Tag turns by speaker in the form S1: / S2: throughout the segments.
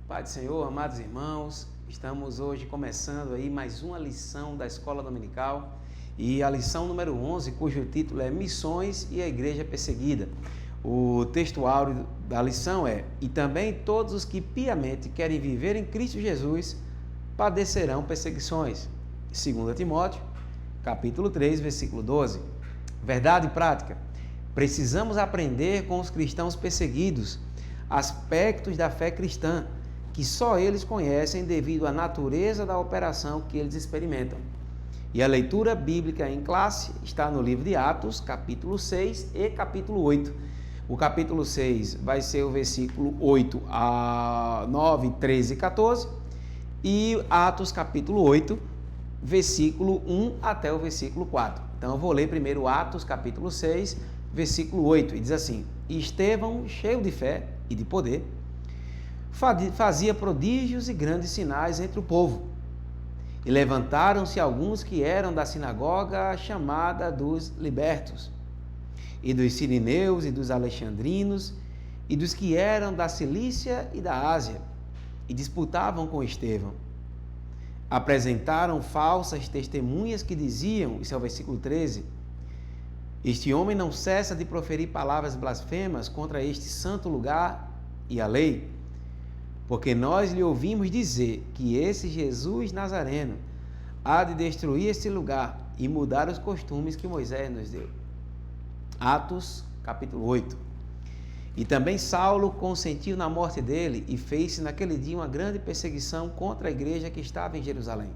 S1: Pai do Senhor, amados irmãos, estamos hoje começando aí mais uma lição da Escola Dominical e a lição número 11, cujo título é Missões e a Igreja Perseguida. O texto áureo da lição é: e também todos os que piamente querem viver em Cristo Jesus padecerão perseguições. 2 Timóteo, capítulo 3, versículo 12. Verdade prática. Precisamos aprender com os cristãos perseguidos aspectos da fé cristã que só eles conhecem devido à natureza da operação que eles experimentam. E a leitura bíblica em classe está no livro de Atos, capítulo 6 e capítulo 8. O capítulo 6 vai ser o versículo 8 a 9, 13 e 14. E Atos, capítulo 8, versículo 1 até o versículo 4. Então eu vou ler primeiro Atos, capítulo 6, versículo 8. E diz assim: E Estevão, cheio de fé e de poder, fazia prodígios e grandes sinais entre o povo. E levantaram-se alguns que eram da sinagoga chamada dos libertos, e dos sirineus e dos alexandrinos, e dos que eram da Cilícia e da Ásia, e disputavam com Estevão. Apresentaram falsas testemunhas que diziam, isso é o versículo 13, este homem não cessa de proferir palavras blasfemas contra este santo lugar e a lei, porque nós lhe ouvimos dizer que esse Jesus Nazareno há de destruir este lugar e mudar os costumes que Moisés nos deu. Atos, capítulo 8. E também Saulo consentiu na morte dele e fez-se naquele dia uma grande perseguição contra a igreja que estava em Jerusalém.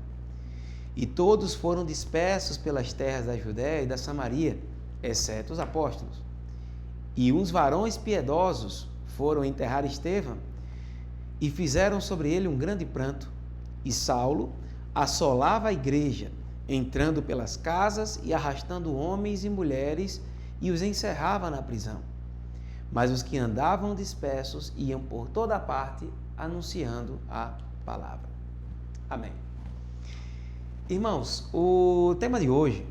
S1: E todos foram dispersos pelas terras da Judéia e da Samaria, exceto os apóstolos. E uns varões piedosos foram enterrar Estevão e fizeram sobre ele um grande pranto. E Saulo assolava a igreja, entrando pelas casas e arrastando homens e mulheres, e os encerrava na prisão. Mas os que andavam dispersos iam por toda parte anunciando a palavra. Amém. Irmãos, o tema de hoje,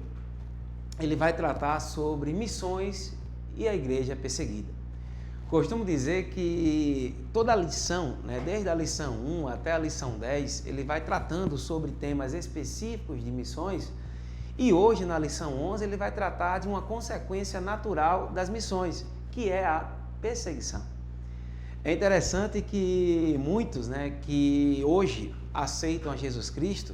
S1: ele vai tratar sobre missões e a igreja perseguida. Costumo dizer que toda a lição, desde a lição 1 até a lição 10, ele vai tratando sobre temas específicos de missões, e hoje na lição 11 ele vai tratar de uma consequência natural das missões, que é a perseguição. É interessante que muitos, que hoje aceitam a Jesus Cristo,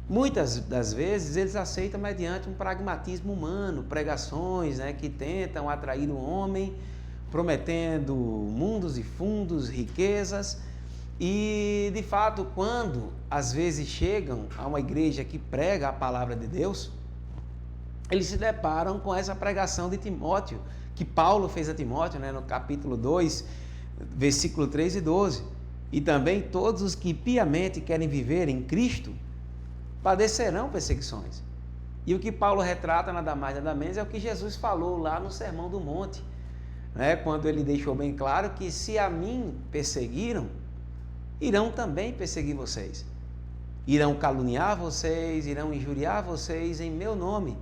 S1: muitas das vezes eles aceitam mediante um pragmatismo humano, pregações que tentam atrair o homem, prometendo mundos e fundos, riquezas, e de fato quando às vezes chegam a uma igreja que prega a palavra de Deus, eles se deparam com essa pregação de Timóteo, que Paulo fez a Timóteo, no capítulo 2, versículo 3 e 12. E também todos os que piamente querem viver em Cristo padecerão perseguições. E o que Paulo retrata nada mais nada menos é o que Jesus falou lá no Sermão do Monte, quando ele deixou bem claro que se a mim perseguiram, irão também perseguir vocês. Irão caluniar vocês, irão injuriar vocês em meu nome.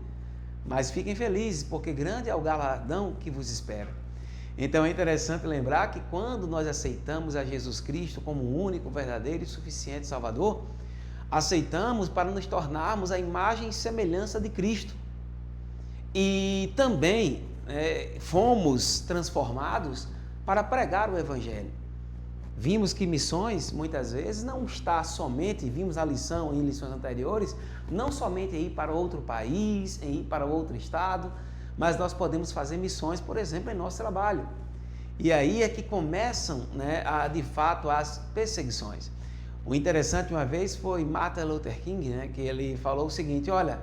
S1: Mas fiquem felizes, porque grande é o galardão que vos espera. Então é interessante lembrar que quando nós aceitamos a Jesus Cristo como o único, verdadeiro e suficiente Salvador, aceitamos para nos tornarmos a imagem e semelhança de Cristo. E também fomos transformados para pregar o Evangelho. Vimos que missões, muitas vezes, não está somente, vimos a lição em lições anteriores, não somente em ir para outro país, em ir para outro estado, mas nós podemos fazer missões, por exemplo, em nosso trabalho. E aí é que começam, de fato, as perseguições. O interessante uma vez foi Martin Luther King, que ele falou o seguinte: olha,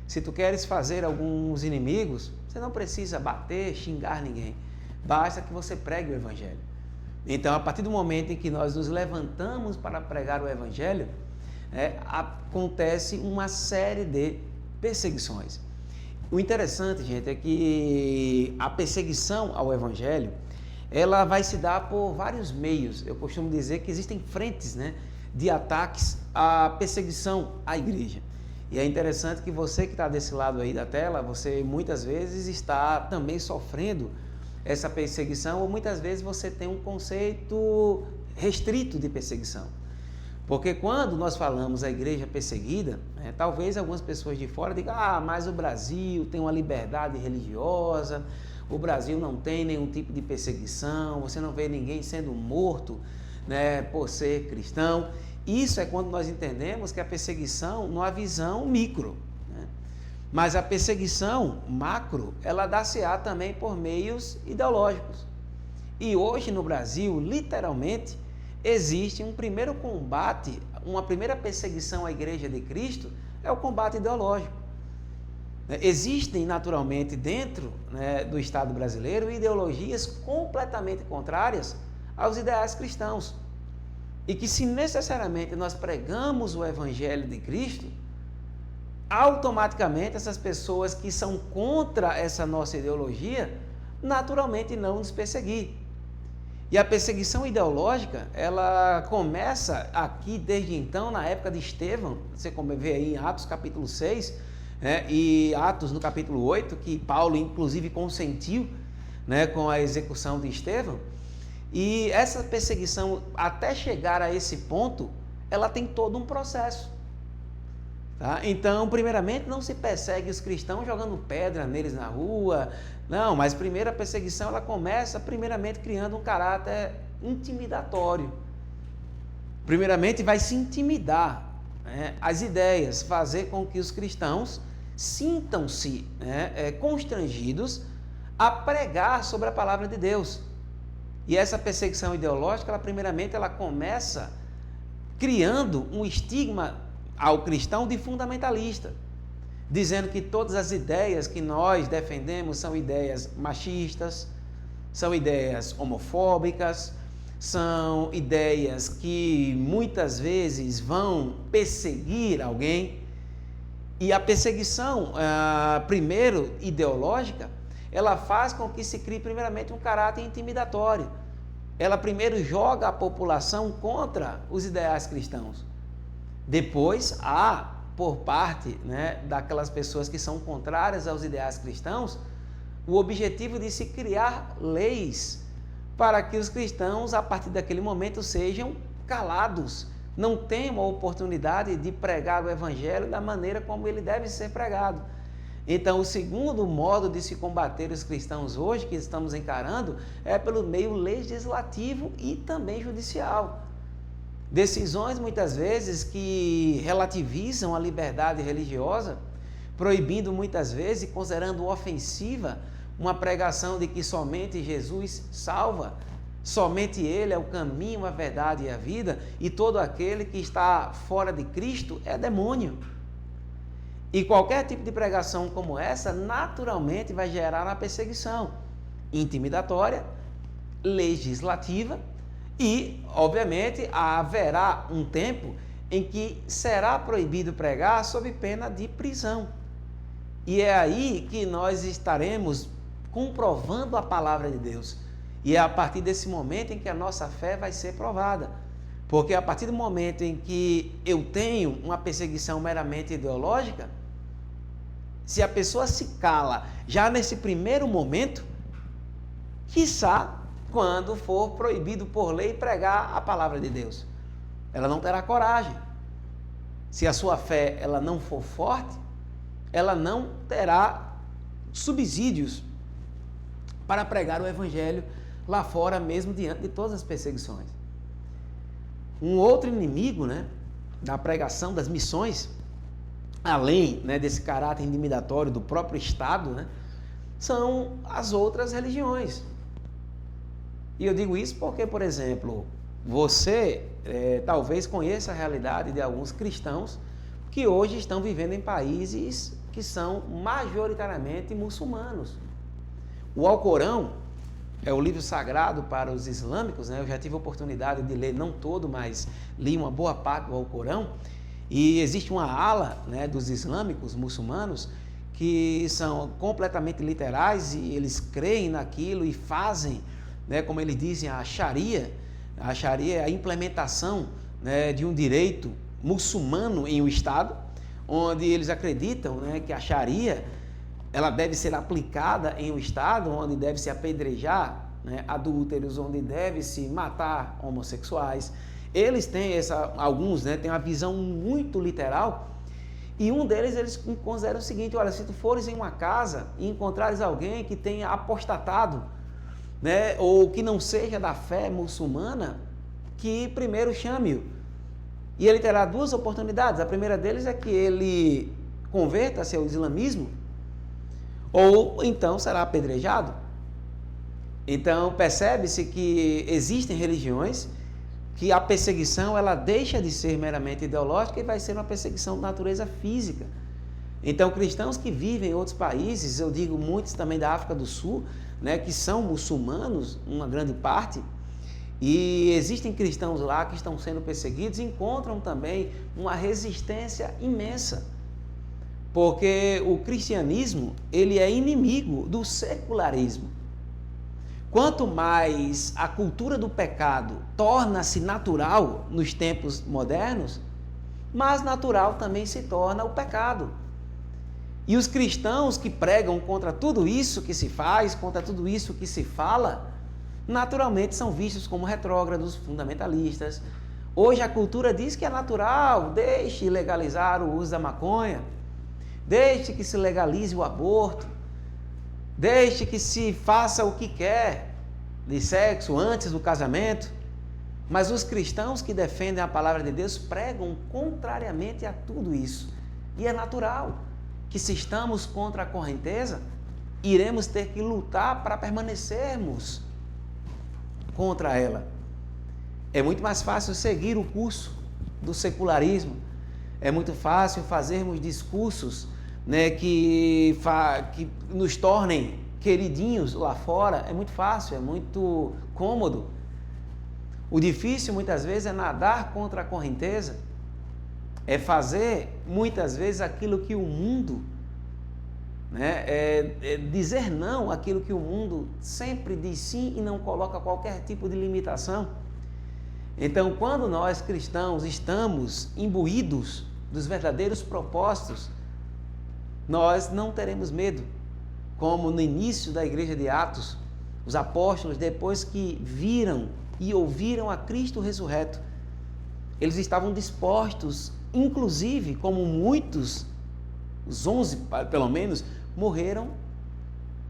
S1: se tu queres fazer alguns inimigos, você não precisa bater, xingar ninguém, basta que você pregue o Evangelho. Então, a partir do momento em que nós nos levantamos para pregar o Evangelho, acontece uma série de perseguições. O interessante, gente, é que a perseguição ao Evangelho, ela vai se dar por vários meios. Eu costumo dizer que existem frentes, de ataques à perseguição à igreja. E é interessante que você que está desse lado aí da tela, você muitas vezes está também sofrendo essa perseguição, ou muitas vezes você tem um conceito restrito de perseguição. Porque quando nós falamos a igreja perseguida, talvez algumas pessoas de fora digam, mas o Brasil tem uma liberdade religiosa, o Brasil não tem nenhum tipo de perseguição, você não vê ninguém sendo morto, né, por ser cristão. Isso é quando nós entendemos que a perseguição numa visão micro, né? Mas a perseguição macro, ela dá-se-á também por meios ideológicos. E hoje no Brasil, literalmente, existe um primeiro combate, uma primeira perseguição à Igreja de Cristo, é o combate ideológico. Existem naturalmente dentro, né, do Estado brasileiro ideologias completamente contrárias aos ideais cristãos. E que se necessariamente nós pregamos o Evangelho de Cristo, automaticamente essas pessoas que são contra essa nossa ideologia, naturalmente não nos perseguir. E a perseguição ideológica, ela começa aqui desde então, na época de Estevão, você vê aí em Atos capítulo 6, e Atos no capítulo 8, que Paulo inclusive consentiu, né, com a execução de Estevão. E essa perseguição, até chegar a esse ponto, ela tem todo um processo. Tá? Então, primeiramente, não se persegue os cristãos jogando pedra neles na rua. Não, mas primeiro a perseguição ela começa, primeiramente, criando um caráter intimidatório. Primeiramente, vai se intimidar, né, as ideias, fazer com que os cristãos sintam-se, né, constrangidos a pregar sobre a palavra de Deus. E essa perseguição ideológica, ela primeiramente, ela começa criando um estigma ao cristão de fundamentalista, dizendo que todas as ideias que nós defendemos são ideias machistas, são ideias homofóbicas, são ideias que muitas vezes vão perseguir alguém. E a perseguição, primeiro ideológica, ela faz com que se crie primeiramente um caráter intimidatório. Ela primeiro joga a população contra os ideais cristãos. Depois há, por parte, né, daquelas pessoas que são contrárias aos ideais cristãos, o objetivo de se criar leis para que os cristãos, a partir daquele momento, sejam calados, não tenham a oportunidade de pregar o evangelho da maneira como ele deve ser pregado. Então, o segundo modo de se combater os cristãos hoje, que estamos encarando, é pelo meio legislativo e também judicial. Decisões, muitas vezes, que relativizam a liberdade religiosa, proibindo, muitas vezes, e considerando ofensiva, uma pregação de que somente Jesus salva, somente Ele é o caminho, a verdade e a vida, e todo aquele que está fora de Cristo é demônio. E qualquer tipo de pregação como essa, naturalmente, vai gerar uma perseguição intimidatória, legislativa e, obviamente, haverá um tempo em que será proibido pregar sob pena de prisão. E é aí que nós estaremos comprovando a palavra de Deus. E é a partir desse momento em que a nossa fé vai ser provada. Porque a partir do momento em que eu tenho uma perseguição meramente ideológica, se a pessoa se cala já nesse primeiro momento, quiçá quando for proibido por lei pregar a palavra de Deus, ela não terá coragem. Se a sua fé ela não for forte, ela não terá subsídios para pregar o evangelho lá fora, mesmo diante de todas as perseguições. Um outro inimigo, né, da pregação, das missões, além, né, desse caráter intimidatório do próprio Estado, né, são as outras religiões. E eu digo isso porque, por exemplo, você talvez conheça a realidade de alguns cristãos que hoje estão vivendo em países que são majoritariamente muçulmanos. O Alcorão é o livro sagrado para os islâmicos, né? Eu já tive a oportunidade de ler, não todo, mas li uma boa parte do Alcorão, e existe uma ala, né, dos islâmicos muçulmanos que são completamente literais e eles creem naquilo e fazem, né, como eles dizem, a Sharia. A Sharia é a implementação, né, de um direito muçulmano em um Estado, onde eles acreditam, né, que a Sharia ela deve ser aplicada em um Estado onde deve se apedrejar, né, adúlteros, onde deve-se matar homossexuais. Eles têm alguns, né, têm uma visão muito literal, e um deles, eles consideram o seguinte: olha, se tu fores em uma casa e encontrares alguém que tenha apostatado, né, ou que não seja da fé muçulmana, que primeiro chame-o. E ele terá duas oportunidades. A primeira deles é que ele converta-se ao islamismo, ou então será apedrejado. Então percebe-se que existem religiões que a perseguição ela deixa de ser meramente ideológica e vai ser uma perseguição de natureza física. Então cristãos que vivem em outros países, eu digo muitos também da África do Sul, né, que são muçulmanos, uma grande parte, e existem cristãos lá que estão sendo perseguidos, encontram também uma resistência imensa, porque o cristianismo ele é inimigo do secularismo. Quanto mais a cultura do pecado torna-se natural nos tempos modernos, mais natural também se torna o pecado. E os cristãos que pregam contra tudo isso que se faz, contra tudo isso que se fala, naturalmente são vistos como retrógrados, fundamentalistas. Hoje a cultura diz que é natural, deixe legalizar o uso da maconha, deixe que se legalize o aborto, deixe que se faça o que quer de sexo antes do casamento. Mas os cristãos que defendem a palavra de Deus pregam contrariamente a tudo isso. E é natural que, se estamos contra a correnteza, iremos ter que lutar para permanecermos contra ela. É muito mais fácil seguir o curso do secularismo, é muito fácil fazermos discursos, né, que nos tornem queridinhos lá fora. É muito fácil, é muito cômodo. O difícil muitas vezes é nadar contra a correnteza, é fazer muitas vezes aquilo que o mundo, né, é dizer não àquilo que o mundo sempre diz sim e não coloca qualquer tipo de limitação. Então, quando nós cristãos estamos imbuídos dos verdadeiros propósitos, nós não teremos medo, como no início da igreja de Atos, os apóstolos, depois que viram e ouviram a Cristo ressurreto, eles estavam dispostos, inclusive, como muitos, os 11 pelo menos, morreram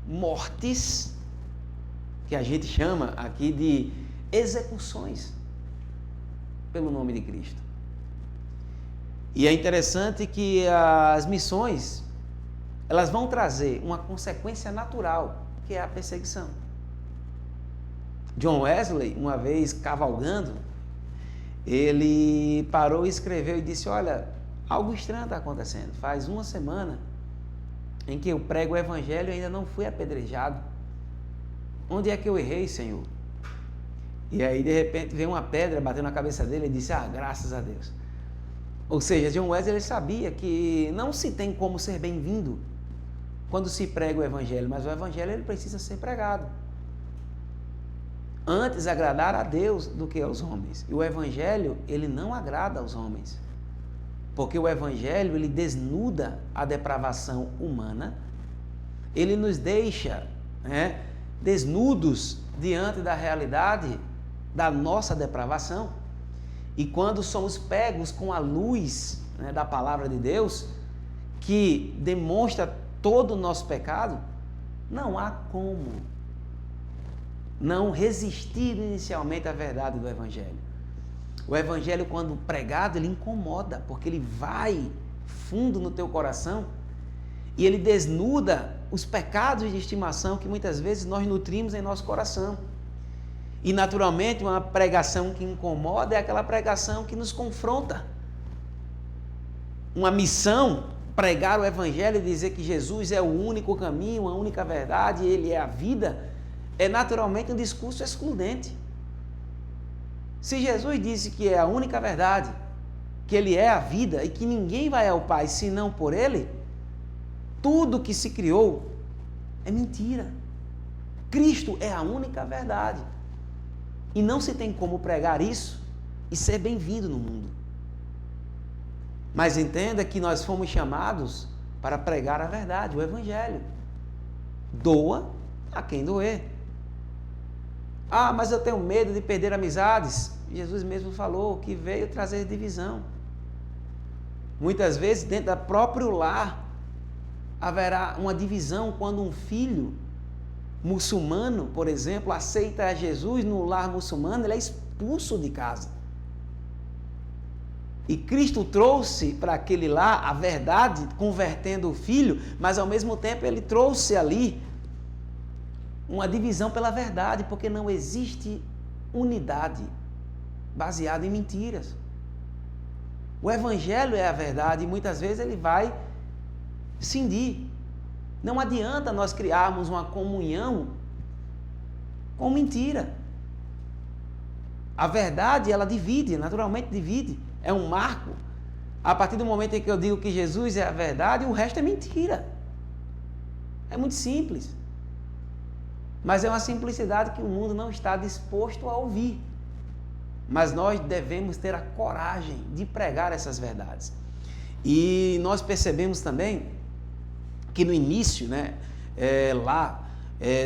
S1: mortes, que a gente chama aqui de execuções, pelo nome de Cristo. E é interessante que as missões, elas vão trazer uma consequência natural, que é a perseguição. John Wesley, uma vez cavalgando, ele parou e escreveu e disse: olha, algo estranho está acontecendo. Faz uma semana em que eu prego o evangelho e ainda não fui apedrejado. Onde é que eu errei, Senhor? E aí, de repente, veio uma pedra, bateu na cabeça dele e disse: graças a Deus. Ou seja, John Wesley ele sabia que não se tem como ser bem-vindo quando se prega o evangelho, mas o evangelho ele precisa ser pregado. Antes agradar a Deus do que aos homens. E o evangelho, ele não agrada aos homens. Porque o evangelho, ele desnuda a depravação humana, ele nos deixa, né, desnudos diante da realidade da nossa depravação. E quando somos pegos com a luz, né, da palavra de Deus, que demonstra todo o nosso pecado, não há como não resistir inicialmente à verdade do evangelho. O evangelho, quando pregado, ele incomoda, porque ele vai fundo no teu coração e ele desnuda os pecados de estimação que muitas vezes nós nutrimos em nosso coração. E naturalmente uma pregação que incomoda é aquela pregação que nos confronta. Uma missão, pregar o evangelho e dizer que Jesus é o único caminho, a única verdade, ele é a vida, é naturalmente um discurso excludente. Se Jesus disse que é a única verdade, que ele é a vida e que ninguém vai ao Pai senão por ele, tudo que se criou é mentira. Cristo é a única verdade. E não se tem como pregar isso e ser bem-vindo no mundo. Mas entenda que nós fomos chamados para pregar a verdade, o evangelho. Doa a quem doer. Ah, mas eu tenho medo de perder amizades. Jesus mesmo falou que veio trazer divisão. Muitas vezes, dentro do próprio lar, haverá uma divisão quando um filho muçulmano, por exemplo, aceita Jesus no lar muçulmano, ele é expulso de casa. E Cristo trouxe para aquele lar a verdade, convertendo o filho, mas ao mesmo tempo ele trouxe ali uma divisão pela verdade, porque não existe unidade baseada em mentiras. O Evangelho é a verdade e muitas vezes ele vai cindir. Não adianta nós criarmos uma comunhão com mentira. A verdade, ela divide, naturalmente divide. É um marco. A partir do momento em que eu digo que Jesus é a verdade, o resto é mentira. É muito simples. Mas é uma simplicidade que o mundo não está disposto a ouvir. Mas nós devemos ter a coragem de pregar essas verdades. E nós percebemos também que no início,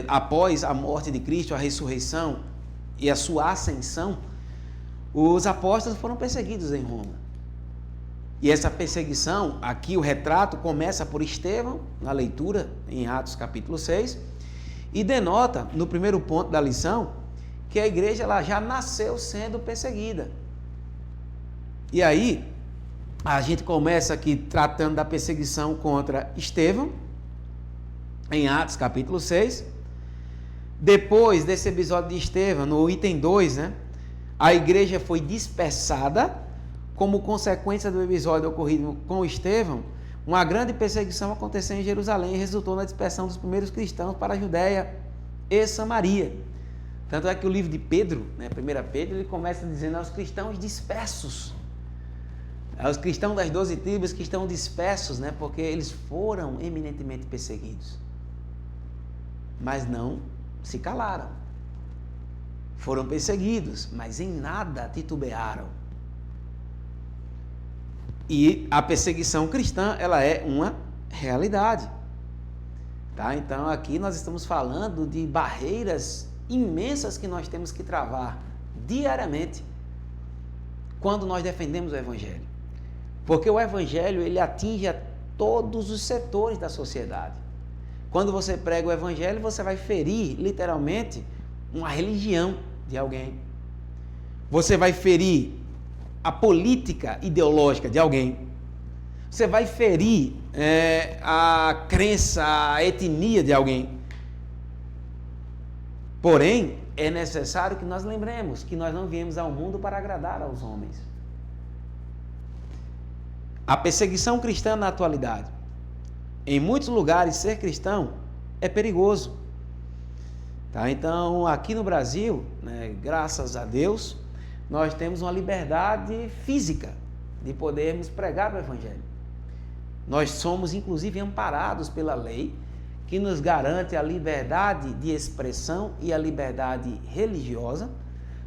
S1: após a morte de Cristo, a ressurreição e a sua ascensão, os apóstolos foram perseguidos em Roma. E essa perseguição, aqui o retrato começa por Estevão, na leitura em Atos capítulo 6, e denota, no primeiro ponto da lição, que a igreja ela já nasceu sendo perseguida. E aí, a gente começa aqui tratando da perseguição contra Estevão, em Atos capítulo 6. Depois desse episódio de Estevão, no item 2, a igreja foi dispersada, como consequência do episódio ocorrido com Estevão. Uma grande perseguição aconteceu em Jerusalém e resultou na dispersão dos primeiros cristãos para a Judéia e Samaria. Tanto é que o livro de Pedro, 1 Pedro, ele começa dizendo aos cristãos dispersos, aos cristãos das 12 tribos que estão dispersos, porque eles foram eminentemente perseguidos, mas não se calaram. Foram perseguidos, mas em nada titubearam. E a perseguição cristã, ela é uma realidade. Tá? Então, aqui nós estamos falando de barreiras imensas que nós temos que travar diariamente quando nós defendemos o Evangelho. Porque o Evangelho, ele atinge a todos os setores da sociedade. Quando você prega o Evangelho, você vai ferir, literalmente, uma religião de alguém. Você vai ferir a política ideológica de alguém. Você vai ferir a crença, a etnia de alguém. Porém, é necessário que nós lembremos que nós não viemos ao mundo para agradar aos homens. A perseguição cristã na atualidade. Em muitos lugares, ser cristão é perigoso. Tá? Então, aqui no Brasil, graças a Deus, nós temos uma liberdade física de podermos pregar o Evangelho. Nós somos, inclusive, amparados pela lei, que nos garante a liberdade de expressão e a liberdade religiosa,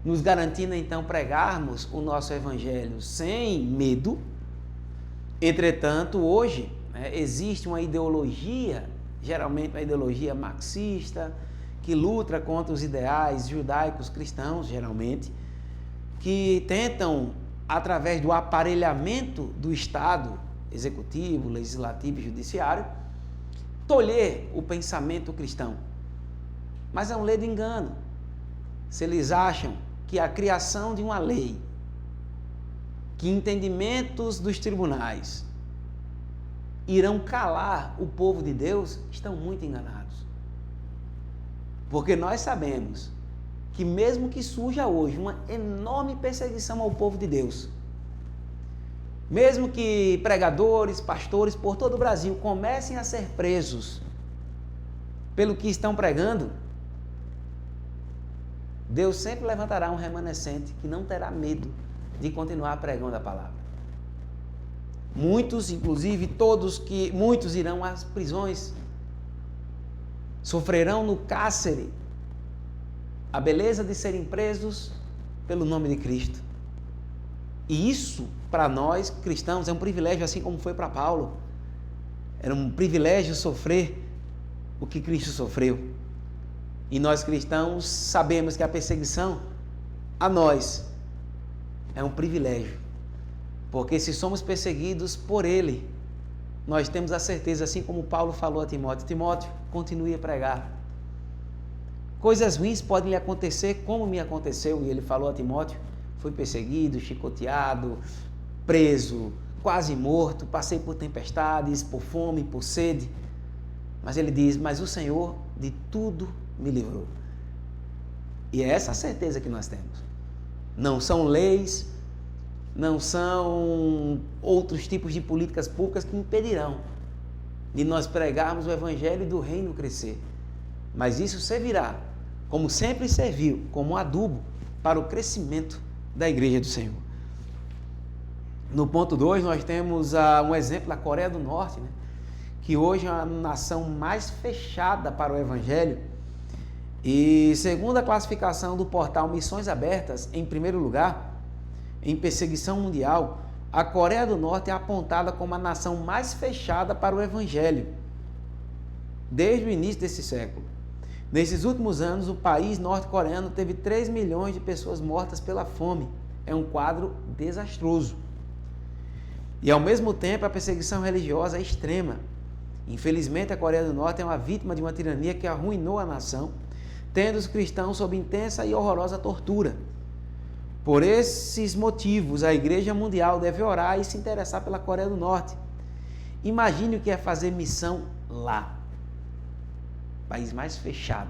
S1: nos garantindo, então, pregarmos o nosso Evangelho sem medo. Entretanto, hoje, existe uma ideologia, geralmente uma ideologia marxista, que luta contra os ideais judaicos cristãos, geralmente, que tentam, através do aparelhamento do Estado, executivo, legislativo e judiciário, tolher o pensamento cristão. Mas é um ledo engano. Se eles acham que a criação de uma lei, que entendimentos dos tribunais irão calar o povo de Deus, estão muito enganados. Porque nós sabemos que mesmo que surja hoje uma enorme perseguição ao povo de Deus, mesmo que pregadores, pastores por todo o Brasil comecem a ser presos pelo que estão pregando, Deus sempre levantará um remanescente que não terá medo de continuar pregando a palavra. Muitos, inclusive muitos irão às prisões, sofrerão no cárcere a beleza de serem presos pelo nome de Cristo. E isso, para nós cristãos, é um privilégio, assim como foi para Paulo. Era um privilégio sofrer o que Cristo sofreu. E nós cristãos sabemos que a perseguição a nós é um privilégio, porque se somos perseguidos por Ele, nós temos a certeza, assim como Paulo falou a Timóteo: Timóteo, continue a pregar. Coisas ruins podem lhe acontecer como me aconteceu, e ele falou a Timóteo: fui perseguido, chicoteado, preso, quase morto, passei por tempestades, por fome, por sede. Mas ele diz: mas o Senhor de tudo me livrou. E é essa a certeza que nós temos. Não são leis, não são outros tipos de políticas públicas que impedirão de nós pregarmos o Evangelho e do Reino crescer. Mas isso servirá, como sempre serviu, como adubo para o crescimento da Igreja do Senhor. No ponto 2, nós temos um exemplo da Coreia do Norte, né? Que hoje é a nação mais fechada para o Evangelho. E segundo a classificação do portal Missões Abertas, em primeiro lugar, em perseguição mundial, a Coreia do Norte é apontada como a nação mais fechada para o Evangelho desde o início desse século. Nesses últimos anos, o país norte-coreano teve 3 milhões de pessoas mortas pela fome. É um quadro desastroso. E, ao mesmo tempo, a perseguição religiosa é extrema. Infelizmente, a Coreia do Norte é uma vítima de uma tirania que arruinou a nação, tendo os cristãos sob intensa e horrorosa tortura. Por esses motivos, a Igreja Mundial deve orar e se interessar pela Coreia do Norte. Imagine o que é fazer missão lá. País mais fechado,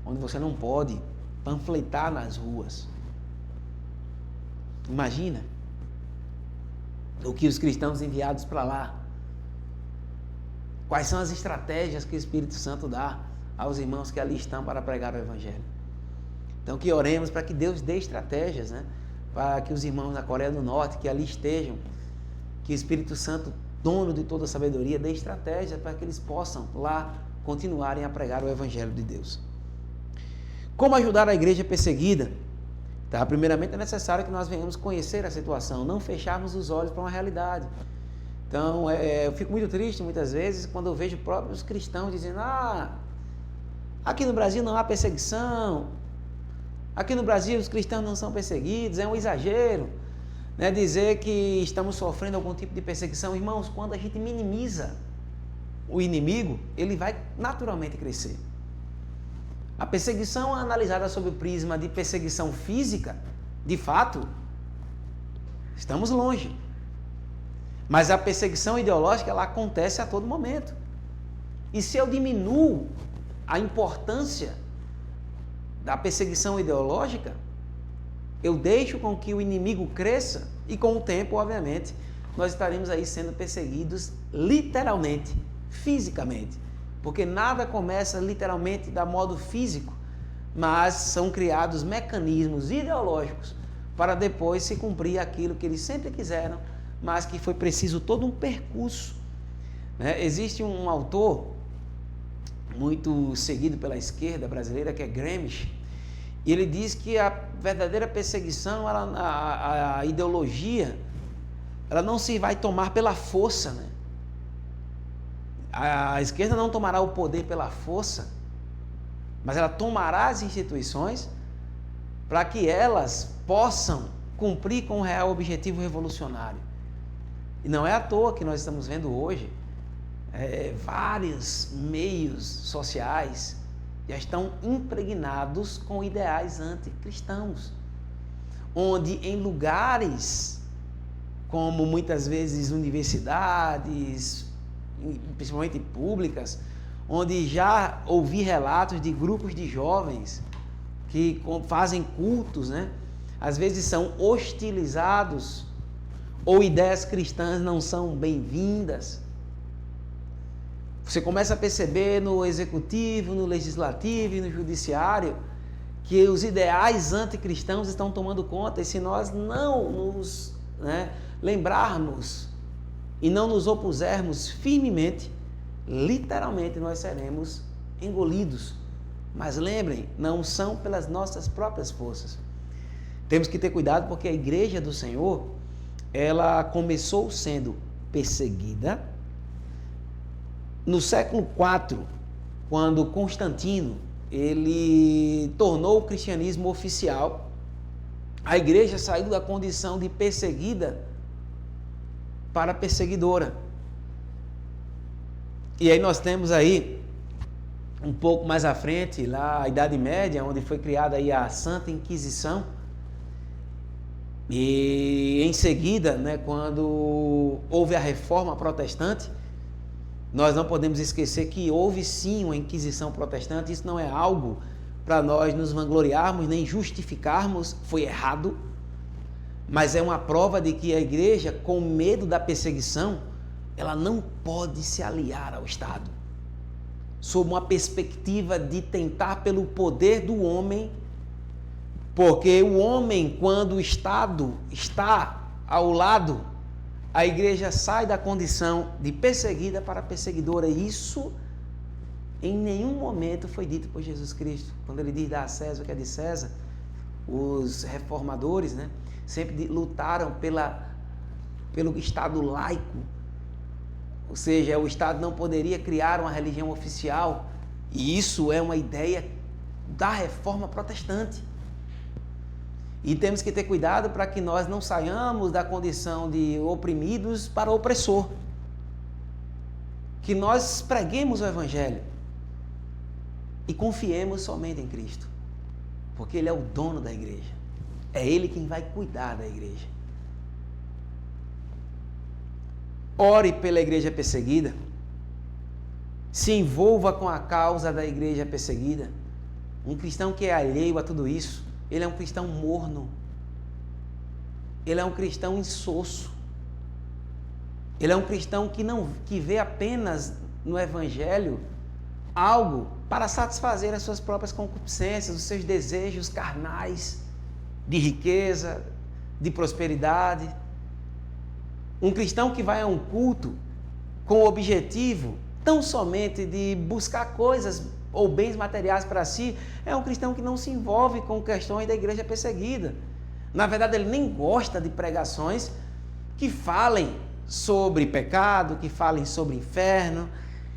S1: onde você não pode panfletar nas ruas. Imagina o que os cristãos enviados para lá, quais são as estratégias que o Espírito Santo dá aos irmãos que ali estão para pregar o Evangelho. Então, que oremos para que Deus dê estratégias, né? Para que os irmãos da Coreia do Norte que ali estejam, que o Espírito Santo, dono de toda a sabedoria, dê estratégias para que eles possam lá continuarem a pregar o Evangelho de Deus. Como ajudar a igreja perseguida? Tá? Primeiramente, é necessário que nós venhamos conhecer a situação, não fecharmos os olhos para uma realidade. Então, eu fico muito triste muitas vezes quando eu vejo próprios cristãos dizendo: aqui no Brasil não há perseguição, aqui no Brasil os cristãos não são perseguidos, é um exagero, né, dizer que estamos sofrendo algum tipo de perseguição. Irmãos, quando a gente minimiza o inimigo, ele vai naturalmente crescer. A perseguição analisada sob o prisma de perseguição física, de fato, estamos longe. Mas a perseguição ideológica, ela acontece a todo momento. E se eu diminuo a importância da perseguição ideológica, eu deixo com que o inimigo cresça e, com o tempo, obviamente, nós estaremos aí sendo perseguidos literalmente, fisicamente, porque nada começa literalmente da modo físico, mas são criados mecanismos ideológicos para depois se cumprir aquilo que eles sempre quiseram, mas que foi preciso todo um percurso, né? Existe um autor muito seguido pela esquerda brasileira, que é Gramsci, e ele diz que a verdadeira perseguição, a ideologia, ela não se vai tomar pela força, né? A esquerda não tomará o poder pela força, mas ela tomará as instituições para que elas possam cumprir com o real objetivo revolucionário. E não é à toa que nós estamos vendo hoje vários meios sociais já estão impregnados com ideais anticristãos, onde em lugares como muitas vezes universidades, principalmente públicas, onde já ouvi relatos de grupos de jovens que fazem cultos, né? Às vezes são hostilizados, ou ideias cristãs não são bem-vindas. Você começa a perceber no executivo, no legislativo e no judiciário que os ideais anticristãos estão tomando conta, e se nós não nos lembrarmos e não nos opusermos firmemente, literalmente nós seremos engolidos. Mas lembrem, não são pelas nossas próprias forças. Temos que ter cuidado, porque a Igreja do Senhor, ela começou sendo perseguida no século IV, quando Constantino ele tornou o cristianismo oficial. A igreja saiu da condição de perseguida para perseguidora. E aí nós temos aí, um pouco mais à frente, lá a Idade Média, onde foi criada aí a Santa Inquisição. E em seguida, né, quando houve a Reforma Protestante, nós não podemos esquecer que houve sim uma Inquisição Protestante. Isso não é algo para nós nos vangloriarmos, nem justificarmos, foi errado, mas é uma prova de que a igreja, com medo da perseguição, ela não pode se aliar ao Estado, sob uma perspectiva de tentar pelo poder do homem, porque o homem, quando o Estado está ao lado, a igreja sai da condição de perseguida para perseguidora. Isso em nenhum momento foi dito por Jesus Cristo. Quando ele diz dar a César o que é de César, os reformadores, né, sempre lutaram pelo Estado laico. Ou seja, o Estado não poderia criar uma religião oficial. E isso é uma ideia da Reforma Protestante. E temos que ter cuidado para que nós não saiamos da condição de oprimidos para opressor. Que nós preguemos o Evangelho e confiemos somente em Cristo, porque Ele é o dono da igreja. É Ele quem vai cuidar da igreja. Ore pela igreja perseguida. Se envolva com a causa da igreja perseguida. Um cristão que é alheio a tudo isso, ele é um cristão morno. Ele é um cristão insosso. Ele é um cristão que vê apenas no Evangelho algo para satisfazer as suas próprias concupiscências, os seus desejos carnais de riqueza, de prosperidade. Um cristão que vai a um culto com o objetivo tão somente de buscar coisas ou bens materiais para si, é um cristão que não se envolve com questões da igreja perseguida. Na verdade, ele nem gosta de pregações que falem sobre pecado, que falem sobre inferno,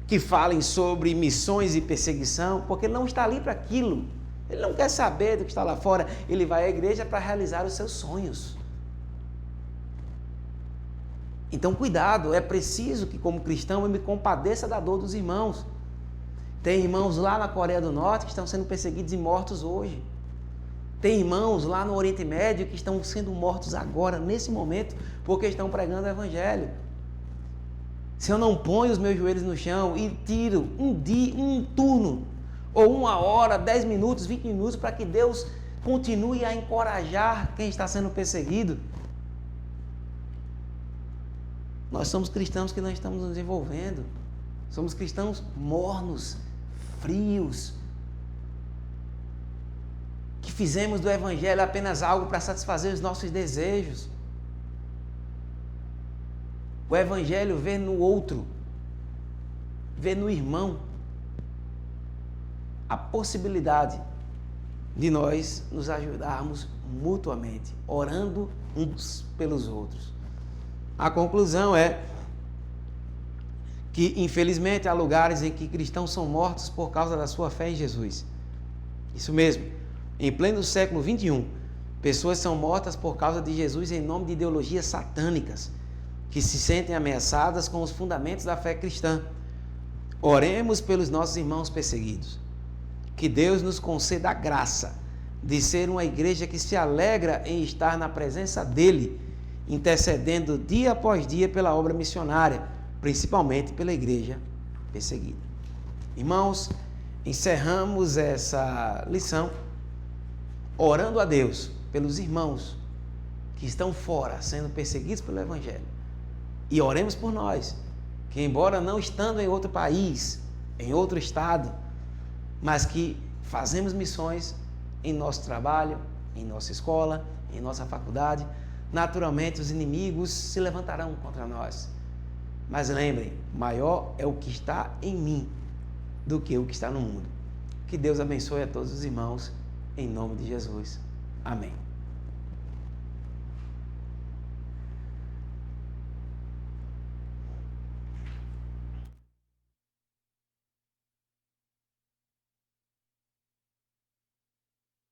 S1: que falem sobre missões e perseguição, porque ele não está ali para aquilo. Ele não quer saber do que está lá fora. Ele vai à igreja para realizar os seus sonhos. Então, cuidado, é preciso que, como cristão, eu me compadeça da dor dos irmãos. Tem irmãos lá na Coreia do Norte que estão sendo perseguidos e mortos hoje. Tem irmãos lá no Oriente Médio que estão sendo mortos agora, nesse momento, porque estão pregando o Evangelho. Se eu não ponho os meus joelhos no chão e tiro um turno, ou 1 hora, 10 minutos, 20 minutos, para que Deus continue a encorajar quem está sendo perseguido, nós somos cristãos que não estamos nos envolvendo. Somos cristãos mornos, frios, que fizemos do Evangelho apenas algo para satisfazer os nossos desejos. O Evangelho vê no outro, vê no irmão, a possibilidade de nós nos ajudarmos mutuamente, orando uns pelos outros. A conclusão é que, infelizmente, há lugares em que cristãos são mortos por causa da sua fé em Jesus. Isso mesmo. Em pleno século XXI, pessoas são mortas por causa de Jesus em nome de ideologias satânicas, que se sentem ameaçadas com os fundamentos da fé cristã. Oremos pelos nossos irmãos perseguidos. Que Deus nos conceda a graça de ser uma igreja que se alegra em estar na presença dEle, intercedendo dia após dia pela obra missionária, principalmente pela igreja perseguida. Irmãos, encerramos essa lição orando a Deus pelos irmãos que estão fora, sendo perseguidos pelo Evangelho. E oremos por nós, que embora não estando em outro país, em outro estado, mas que fazemos missões em nosso trabalho, em nossa escola, em nossa faculdade, naturalmente os inimigos se levantarão contra nós. Mas lembrem, maior é o que está em mim do que o que está no mundo. Que Deus abençoe a todos os irmãos, em nome de Jesus. Amém.